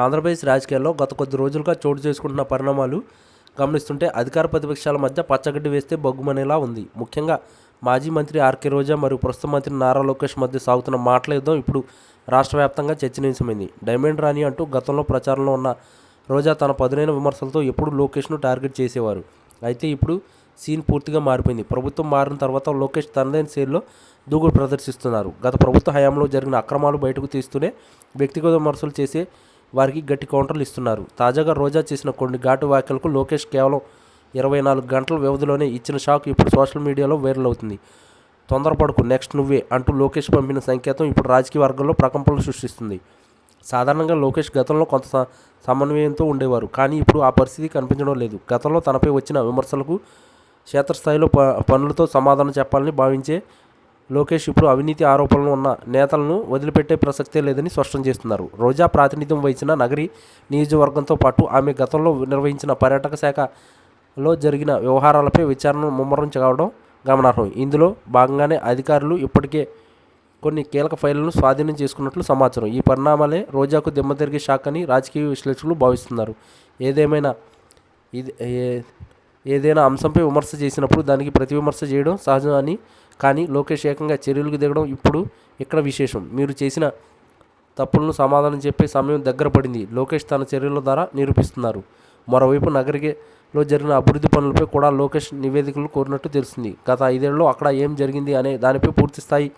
ఆంధ్రప్రదేశ్ రాజకీయాల్లో గత కొద్ది రోజులుగా చోటు చేసుకుంటున్న పరిణామాలు గమనిస్తుంటే అధికార ప్రతిపక్షాల మధ్య పచ్చగడ్డి వేస్తే బగ్గుమనేలా ఉంది. ముఖ్యంగా మాజీ మంత్రి ఆర్కే రోజా మరియు ప్రస్తుత మంత్రి నారా లోకేష్ మధ్య సాగుతున్న మాటల యుద్ధం ఇప్పుడు రాష్ట్ర వ్యాప్తంగా చర్చనీయాంశమైంది. డైమండ్ రాణి అంటూ గతంలో ప్రచారంలో ఉన్న రోజా తన పదునైన విమర్శలతో ఎప్పుడు లోకేష్ను టార్గెట్ చేసేవారు. అయితే ఇప్పుడు సీన్ పూర్తిగా మారిపోయింది. ప్రభుత్వం మారిన తర్వాత లోకేష్ తనదైన శైలిలో దూకుడు ప్రదర్శిస్తున్నారు. గత ప్రభుత్వ హయాంలో జరిగిన అక్రమాలు బయటకు తీస్తూనే వ్యక్తిగత విమర్శలు చేసే వారికి గట్టి కౌంటర్లు ఇస్తున్నారు. తాజాగా రోజా చేసిన కొన్ని ఘాటు వ్యాఖ్యలకు లోకేష్ కేవలం 24 గంటల వ్యవధిలోనే ఇచ్చిన షాక్ ఇప్పుడు సోషల్ మీడియాలో వైరల్ అవుతుంది. తొందరపడకు, నెక్స్ట్ నువ్వే అంటూ లోకేష్ పంపిన సంకేతం ఇప్పుడు రాజకీయ వర్గాల్లో ప్రకంపనలు సృష్టిస్తుంది. సాధారణంగా లోకేష్ గతంలో కొంత సమన్వయంతో ఉండేవారు, కానీ ఇప్పుడు ఆ పరిస్థితి కనిపించడం లేదు. గతంలో తనపై వచ్చిన విమర్శలకు క్షేత్రస్థాయిలో పనులతో సమాధానం చెప్పాలని భావించే లోకేష్ ఇప్పుడు అవినీతి ఆరోపణలు ఉన్న నేతలను వదిలిపెట్టే ప్రసక్తే లేదని స్పష్టం చేస్తున్నారు. రోజా ప్రాతినిధ్యం వహించిన నగరి నియోజకవర్గంతో పాటు ఆమె గతంలో నిర్వహించిన పర్యాటక శాఖలో జరిగిన వ్యవహారాలపై విచారణ ముమ్మరం కావడం గమనార్హం. ఇందులో భాగంగానే అధికారులు ఇప్పటికే కొన్ని కీలక ఫైళ్లను స్వాధీనం చేసుకున్నట్లు సమాచారం. ఈ పరిణామాలే రోజాకు దిమ్మ తిరిగే షాక్ అని రాజకీయ విశ్లేషకులు భావిస్తున్నారు. ఏదైనా అంశంపై విమర్శ చేసినప్పుడు దానికి ప్రతి విమర్శ చేయడం సహజం అని, కానీ లోకేష్ ఏకంగా చర్యలకు దిగడం ఇక్కడ విశేషం. మీరు చేసిన తప్పులను సమాధానం చెప్పే సమయం దగ్గర పడింది లోకేష్ తన చర్యల ద్వారా నిరూపిస్తున్నారు. మరోవైపు నగరిలో జరిగిన అభివృద్ధి పనులపై కూడా లోకేష్ నివేదికలు కోరినట్టు తెలిసింది. గత 5 ఏళ్లలో అక్కడ ఏం జరిగింది అనే దానిపై పూర్తి స్థాయి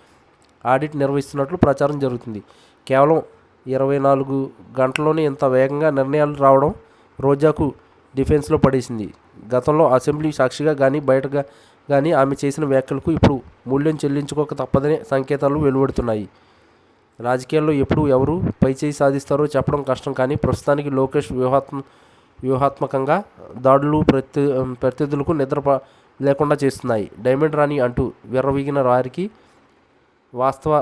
ఆడిట్ నిర్వహిస్తున్నట్లు ప్రచారం జరుగుతుంది. కేవలం 24 గంటల్లోనే ఇంత వేగంగా నిర్ణయాలు రావడం రోజాకు డిఫెన్స్లో పడేసింది. గతంలో అసెంబ్లీ సాక్షిగా కానీ బయటగా కానీ ఆమె చేసిన వ్యాఖ్యలకు ఇప్పుడు మూల్యం చెల్లించుకోక తప్పదనే సంకేతాలు వెలువడుతున్నాయి. రాజకీయాల్లో ఎప్పుడు ఎవరు పైచేయి సాధిస్తారో చెప్పడం కష్టం, కానీ ప్రస్తుతానికి లోకేష్ వ్యూహాత్మకంగా దాడులు ప్రత్యర్థులకు నిద్ర లేకుండా చేస్తున్నాయి. డైమండ్ రాణి అంటూ విర్రవీగిన వారికి వాస్తవ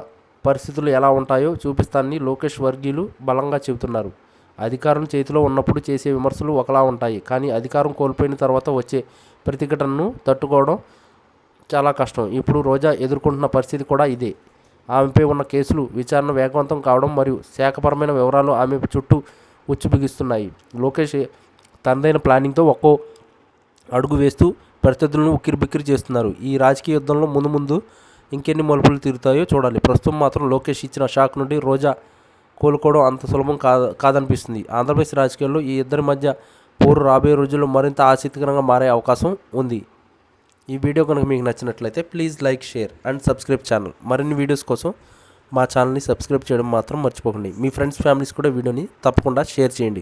పరిస్థితులు ఎలా ఉంటాయో చూపిస్తానని లోకేష్ వర్గీయులు బలంగా చెబుతున్నారు. అధికారం చేతిలో ఉన్నప్పుడు చేసే విమర్శలు ఒకలా ఉంటాయి, కానీ అధికారం కోల్పోయిన తర్వాత వచ్చే ప్రతిఘటనను తట్టుకోవడం చాలా కష్టం. ఇప్పుడు రోజా ఎదుర్కొంటున్న పరిస్థితి కూడా ఇదే. ఆమెపై ఉన్న కేసులు విచారణ వేగవంతం కావడం మరియు శాఖపరమైన వివరాలు ఆమె చుట్టూ ఉచ్చు బిగిస్తున్నాయి. లోకేష్ తనదైన ప్లానింగ్తో ఒక్కో అడుగు వేస్తూ ప్రత్యర్థులను ఉక్కిరిబిక్కిరి చేస్తున్నారు. ఈ రాజకీయ యుద్ధంలో ముందు ఇంకెన్ని మలుపులు తిరుగుతాయో చూడాలి. ప్రస్తుతం మాత్రం లోకేష్ ఇచ్చిన షాక్ నుండి రోజా కోలుకోవడం అంత సులభం కాదనిపిస్తుంది. ఆంధ్రప్రదేశ్ రాజకీయాల్లో ఈ ఇద్దరి మధ్య పోరు రాబోయే రోజుల్లో మరింత ఆసక్తికరంగా మారే అవకాశం ఉంది. ఈ వీడియో కనుక మీకు నచ్చినట్లయితే please like, share and subscribe channel. మరిన్ని వీడియోస్ కోసం మా ఛానల్ని సబ్స్క్రైబ్ చేయడం మాత్రం మర్చిపోకండి. మీ ఫ్రెండ్స్, ఫ్యామిలీస్ కూడా వీడియోని తప్పకుండా షేర్ చేయండి.